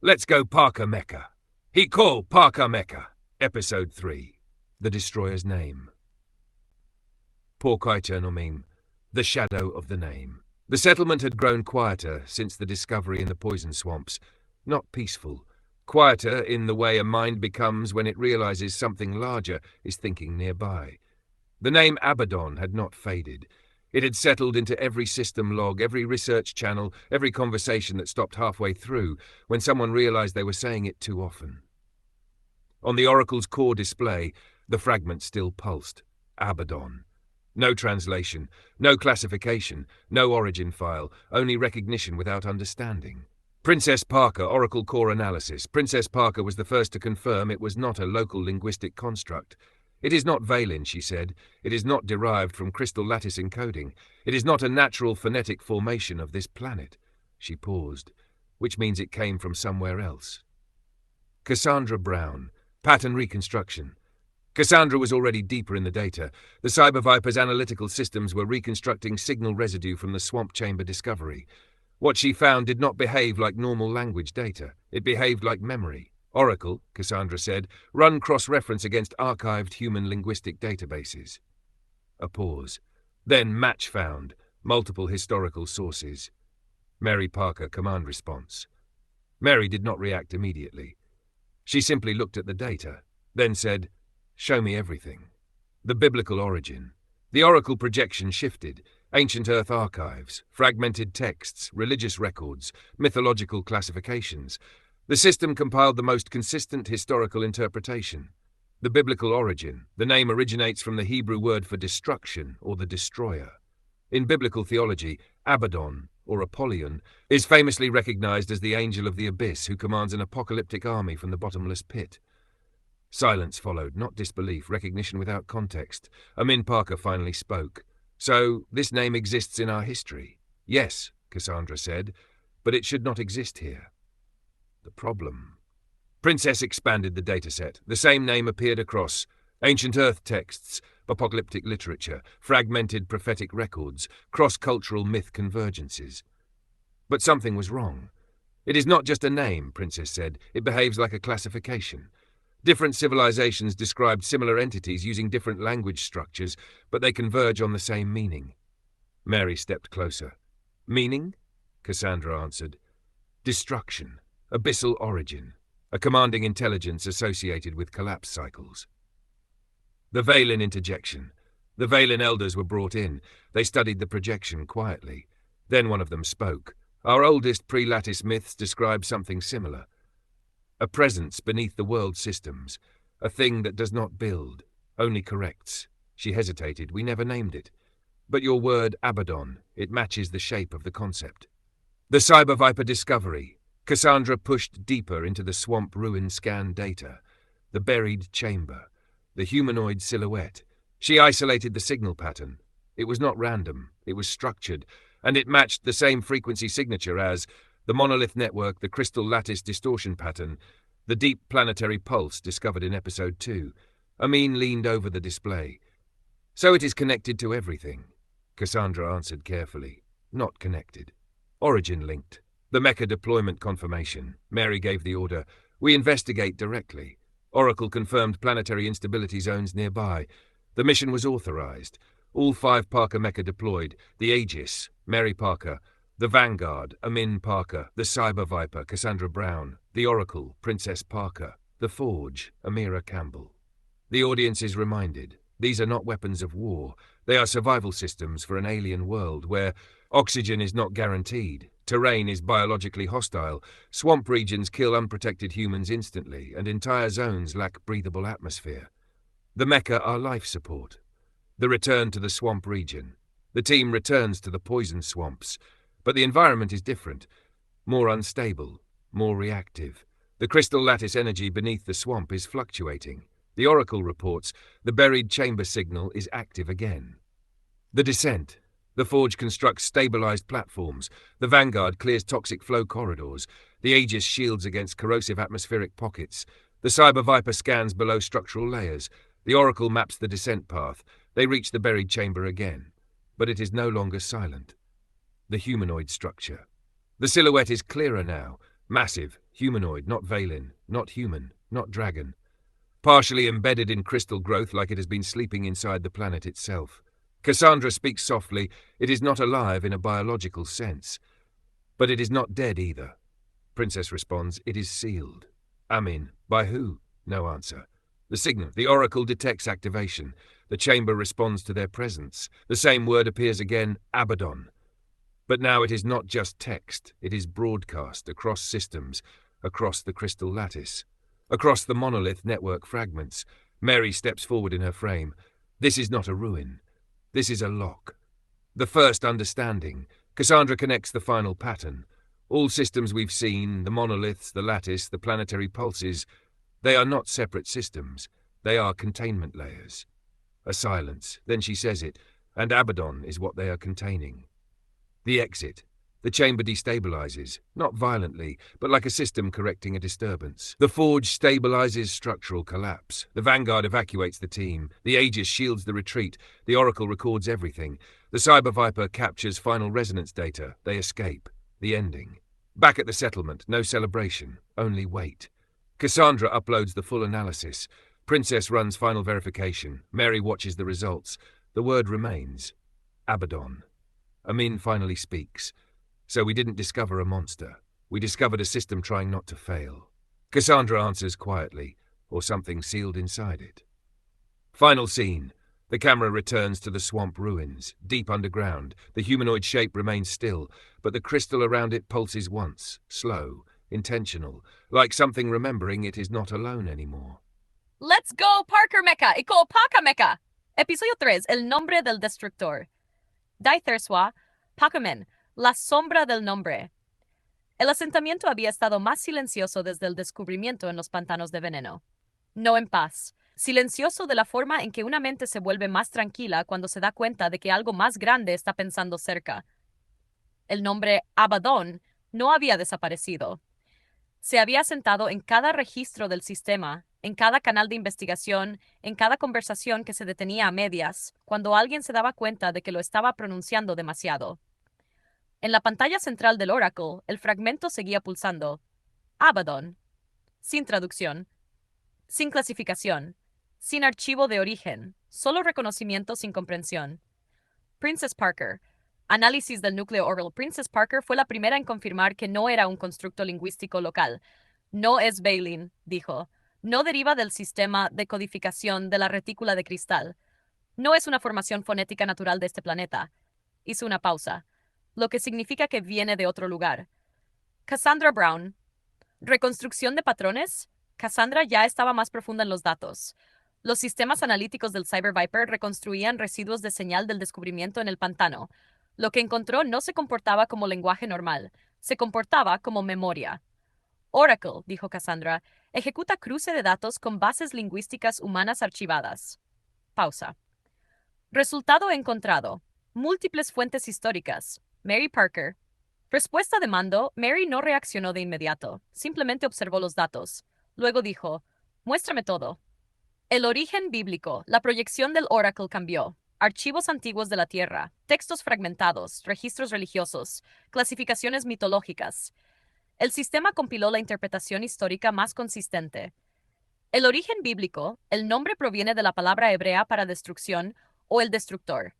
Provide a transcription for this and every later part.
Let's Go Parker Mecha. Go Parker Mecha. Episode 3. The Destroyer's Name. Porkaita no Meme. The Shadow of the Name. The settlement had grown quieter since the discovery in the poison swamps. Not peaceful. Quieter in the way a mind becomes when it realizes something larger is thinking nearby. The name ABBADON had not faded. It had settled into every system log, every research channel, every conversation that stopped halfway through when someone realized they were saying it too often. On the Oracle's core display, the fragment still pulsed. ABBADON. No translation, no classification, no origin file, only recognition without understanding. Princess Parker, Oracle Core Analysis. Princess Parker was the first to confirm it was not a local linguistic construct. It is not Valen, she said. It is not derived from crystal lattice encoding. It is not a natural phonetic formation of this planet. She paused, which means it came from somewhere else. Cassandra Brown. Pattern reconstruction. Cassandra was already deeper in the data. The Cyber Viper's analytical systems were reconstructing signal residue from the swamp chamber discovery. What she found did not behave like normal language data. It behaved like memory. Oracle, Cassandra said, run cross-reference against archived human linguistic databases. A pause. Then match found. Multiple historical sources. Mary Parker, command response. Mary did not react immediately. She simply looked at the data, then said, "Show me everything." The biblical origin. The Oracle projection shifted. Ancient Earth archives, fragmented texts, religious records, mythological classifications. The system compiled the most consistent historical interpretation. The biblical origin. The name originates from the Hebrew word for destruction, or the destroyer. In biblical theology, Abaddon, or Apollyon, is famously recognized as the angel of the abyss who commands an apocalyptic army from the bottomless pit. Silence followed, not disbelief, recognition without context. Amin Parker finally spoke. "So, this name exists in our history?" "Yes," Cassandra said, "but it should not exist here." The problem. Princess expanded the dataset. The same name appeared across ancient Earth texts, apocalyptic literature, fragmented prophetic records, cross-cultural myth convergences. But something was wrong. "It is not just a name," Princess said. "It behaves like a classification. Different civilizations described similar entities using different language structures, but they converge on the same meaning." Mary stepped closer. "Meaning?" Cassandra answered. "Destruction. Abyssal origin. A commanding intelligence associated with collapse cycles." The Valen interjection. The Valen elders were brought in. They studied the projection quietly. Then one of them spoke. "Our oldest pre-lattice myths describe something similar. A presence beneath the world systems. A thing that does not build, only corrects." She hesitated. "We never named it. But your word, Abaddon, it matches the shape of the concept." The Cyber Viper discovery. Cassandra pushed deeper into the swamp ruin scan data. The buried chamber. The humanoid silhouette. She isolated the signal pattern. It was not random. It was structured, and it matched the same frequency signature as the monolith network, the crystal lattice distortion pattern, the deep planetary pulse discovered in Episode 2. Amin leaned over the display. "So it is connected to everything," Cassandra answered carefully. "Not connected. Origin linked. The Mecha deployment confirmation." Mary gave the order. "We investigate directly." Oracle confirmed planetary instability zones nearby. The mission was authorized. All 5 Parker Mecha deployed. The Aegis, Mary Parker. The Vanguard, Amin Parker. The Cyber Viper, Cassandra Brown. The Oracle, Princess Parker. The Forge, Amira Campbell. The audience is reminded. These are not weapons of war. They are survival systems for an alien world where oxygen is not guaranteed. Terrain is biologically hostile. Swamp regions kill unprotected humans instantly, and entire zones lack breathable atmosphere. The Mecha are life support. The return to the swamp region. The team returns to the poison swamps. But the environment is different. More unstable. More reactive. The crystal lattice energy beneath the swamp is fluctuating. The Oracle reports the buried chamber signal is active again. The descent. The Forge constructs stabilized platforms. The Vanguard clears toxic flow corridors. The Aegis shields against corrosive atmospheric pockets. The Cyber Viper scans below structural layers. The Oracle maps the descent path. They reach the buried chamber again. But it is no longer silent. The humanoid structure. The silhouette is clearer now. Massive, Humanoid, not Valen, not human, not dragon. Partially embedded in crystal growth like it has been sleeping inside the planet itself. Cassandra speaks softly. It is not alive in a biological sense. But it is not dead either. Princess responds, it is sealed. Amin, by who? No answer. The signal, the oracle detects activation. The chamber responds to their presence. The same word appears again, ABBADON. But now it is not just text, it is broadcast across systems, across the crystal lattice, across the monolith network fragments. Mary steps forward in her frame. This is not a ruin. This is a lock. The first understanding. Cassandra connects the final pattern. All systems we've seen, the monoliths, the lattice, the planetary pulses, they are not separate systems. They are containment layers. A silence. Then she says it, and ABBADON is what they are containing. The exit. The chamber destabilizes, not violently, but like a system correcting a disturbance. The forge stabilizes structural collapse. The Vanguard evacuates the team. The Aegis shields the retreat. The Oracle records everything. The Cyber Viper captures final resonance data. They escape. The ending. Back at the settlement, no celebration, only wait. Cassandra uploads the full analysis. Princess runs final verification. Mary watches the results. The word remains. ABBADON. Amin finally speaks. So we didn't discover a monster. We discovered a system trying not to fail. Cassandra answers quietly, or something sealed inside it. Final scene. The camera returns to the swamp ruins, deep underground. The humanoid shape remains still, but the crystal around it pulses once, slow, intentional, like something remembering it is not alone anymore. Let's go Parker Mecha y Go Parker Mecha. Episodio 3, el nombre del Destructor. Die 3 Pac-Man, la sombra del nombre. El asentamiento había estado más silencioso desde el descubrimiento en los Pantanos de Veneno. No en paz. Silencioso de la forma en que una mente se vuelve más tranquila cuando se da cuenta de que algo más grande está pensando cerca. El nombre ABBADON no había desaparecido. Se había asentado en cada registro del sistema, en cada canal de investigación, en cada conversación que se detenía a medias, cuando alguien se daba cuenta de que lo estaba pronunciando demasiado. En la pantalla central del Oracle, el fragmento seguía pulsando. ABBADON. Sin traducción. Sin clasificación. Sin archivo de origen. Solo reconocimiento sin comprensión. Princess Parker. Análisis del núcleo Oracle. Princess Parker fue la primera en confirmar que no era un constructo lingüístico local. No es Valen, dijo. No deriva del sistema de codificación de la retícula de cristal. No es una formación fonética natural de este planeta. Hizo una pausa, lo que significa que viene de otro lugar. Cassandra Brown. ¿Reconstrucción de patrones? Cassandra ya estaba más profunda en los datos. Los sistemas analíticos del Cyber Viper reconstruían residuos de señal del descubrimiento en el pantano. Lo que encontró no se comportaba como lenguaje normal, se comportaba como memoria. Oracle, dijo Cassandra, ejecuta cruce de datos con bases lingüísticas humanas archivadas. Pausa. Resultado encontrado. Múltiples fuentes históricas. Mary Parker. Respuesta de mando. Mary no reaccionó de inmediato. Simplemente observó los datos. Luego dijo, muéstrame todo. El origen bíblico. La proyección del Oracle cambió. Archivos antiguos de la Tierra. Textos fragmentados. Registros religiosos. Clasificaciones mitológicas. El sistema compiló la interpretación histórica más consistente. El origen bíblico. El nombre proviene de la palabra hebrea para destrucción o el destructor.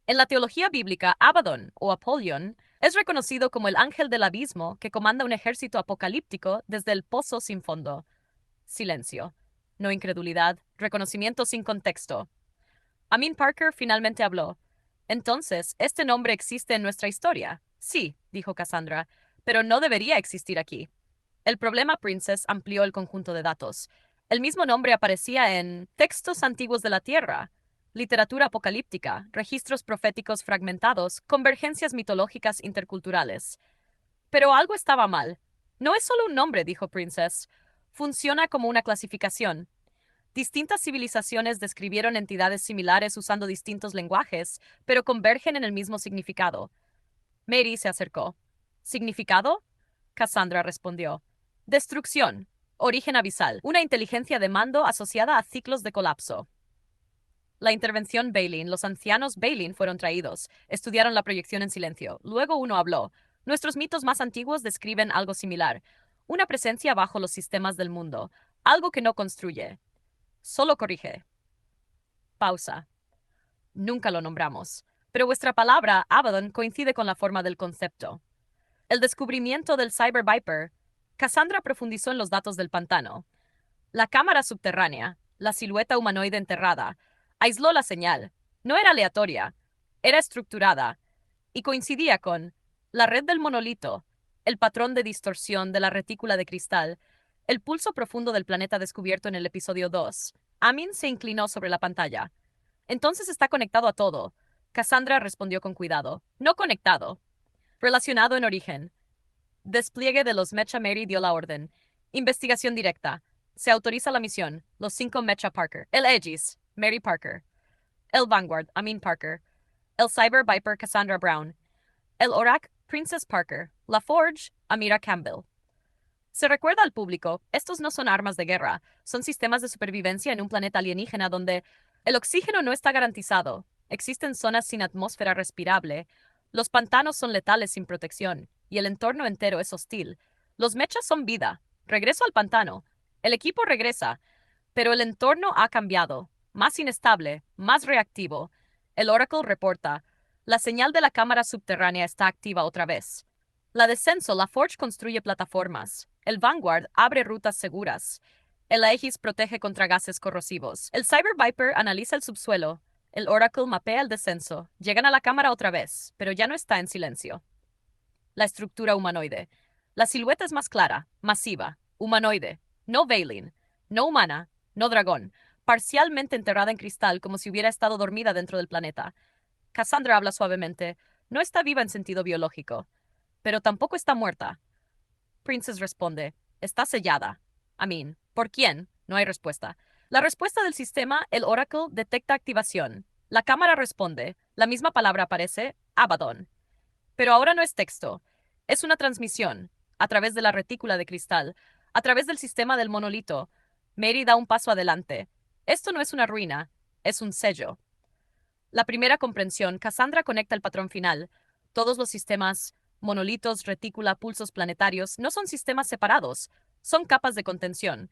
En la teología bíblica, Abaddon o Apollyon es reconocido como el ángel del abismo que comanda un ejército apocalíptico desde el pozo sin fondo. Silencio. No incredulidad. Reconocimiento sin contexto. Amin Parker finalmente habló. Entonces, ¿este nombre existe en nuestra historia? Sí, dijo Cassandra, pero no debería existir aquí. El problema, Princess, amplió el conjunto de datos. El mismo nombre aparecía en textos antiguos de la Tierra, literatura apocalíptica, registros proféticos fragmentados, convergencias mitológicas interculturales. Pero algo estaba mal. No es solo un nombre, dijo Princess. Funciona como una clasificación. Distintas civilizaciones describieron entidades similares usando distintos lenguajes, pero convergen en el mismo significado. Mary se acercó. ¿Significado? Cassandra respondió. Destrucción. Origen abisal. Una inteligencia de mando asociada a ciclos de colapso. La intervención Valen. Los ancianos Valen fueron traídos. Estudiaron la proyección en silencio. Luego uno habló. Nuestros mitos más antiguos describen algo similar. una presencia bajo los sistemas del mundo, algo que no construye, solo corrige. Pausa. Nunca lo nombramos, pero vuestra palabra, ABBADON, coincide con la forma del concepto. El descubrimiento del Cyber Viper. Cassandra profundizó en los datos del pantano. La cámara subterránea, la silueta humanoide enterrada, aisló la señal. No era aleatoria, era estructurada, y coincidía con la red del monolito, el patrón de distorsión de la retícula de cristal, el pulso profundo del planeta descubierto en el episodio 2. Amin se inclinó sobre la pantalla. Entonces está conectado a todo. Cassandra respondió con cuidado. No conectado. Relacionado en origen. Despliegue de los Mecha. Mary dio la orden. Investigación directa. Se autoriza la misión. Los 5 Mecha Parker. El Aegis. Mary Parker. El Vanguard. Amin Parker. El Cyber Viper. Cassandra Brown. El Orac. Princess Parker. La Forge. Amira Campbell. Se recuerda al público, estos no son armas de guerra, son sistemas de supervivencia en un planeta alienígena donde el oxígeno no está garantizado, existen zonas sin atmósfera respirable, los pantanos son letales sin protección, y el entorno entero es hostil. Los mechas son vida. Regreso al pantano. El equipo regresa, pero el entorno ha cambiado, más inestable, más reactivo. El Oracle reporta, la señal de la cámara subterránea está activa otra vez. La descenso, la Forge construye plataformas. El Vanguard abre rutas seguras. El Aegis protege contra gases corrosivos. El Cyber Viper analiza el subsuelo. El Oracle mapea el descenso. Llegan a la cámara otra vez, pero ya no está en silencio. La estructura humanoide. La silueta es más clara, masiva, humanoide, no Veiling, no humana, no dragón, parcialmente enterrada en cristal como si hubiera estado dormida dentro del planeta. Cassandra habla suavemente. No está viva en sentido biológico, pero tampoco está muerta. Princess responde, está sellada. Amin, ¿por quién? No hay respuesta. La respuesta del sistema, el Oracle, detecta activación. La cámara responde. La misma palabra aparece, ABBADON. Pero ahora no es texto. Es una transmisión, a través de la retícula de cristal, a través del sistema del monolito. Mary da un paso adelante. Esto no es una ruina, es un sello. La primera comprensión, Cassandra conecta el patrón final. Todos los sistemas, monolitos, retícula, pulsos planetarios, no son sistemas separados, son capas de contención.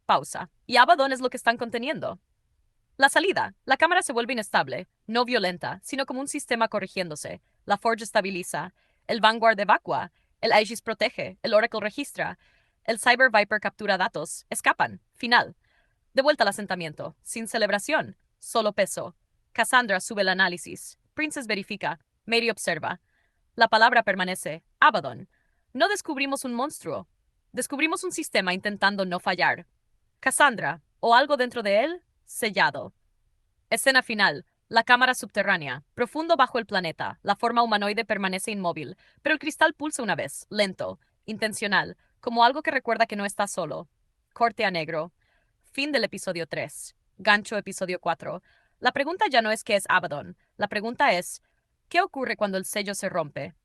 Pausa. ¿Y ABBADON es lo que están conteniendo? La salida. La cámara se vuelve inestable, no violenta, sino como un sistema corrigiéndose. La Forge estabiliza. El Vanguard evacua. El Aegis protege. El Oracle registra. El Cyber Viper captura datos. Escapan. Final. De vuelta al asentamiento. Sin celebración. Solo peso. Cassandra sube el análisis. Princess verifica. Mary observa. La palabra permanece. ABBADON. No descubrimos un monstruo. Descubrimos un sistema intentando no fallar. Cassandra, o algo dentro de él, sellado. Escena final. La cámara subterránea. Profundo bajo el planeta. La forma humanoide permanece inmóvil, pero el cristal pulsa una vez, lento, intencional, como algo que recuerda que no está solo. Corte a negro. Fin del episodio 3. Gancho episodio 4. La pregunta ya no es qué es ABBADON. La pregunta es, ¿qué ocurre cuando el sello se rompe?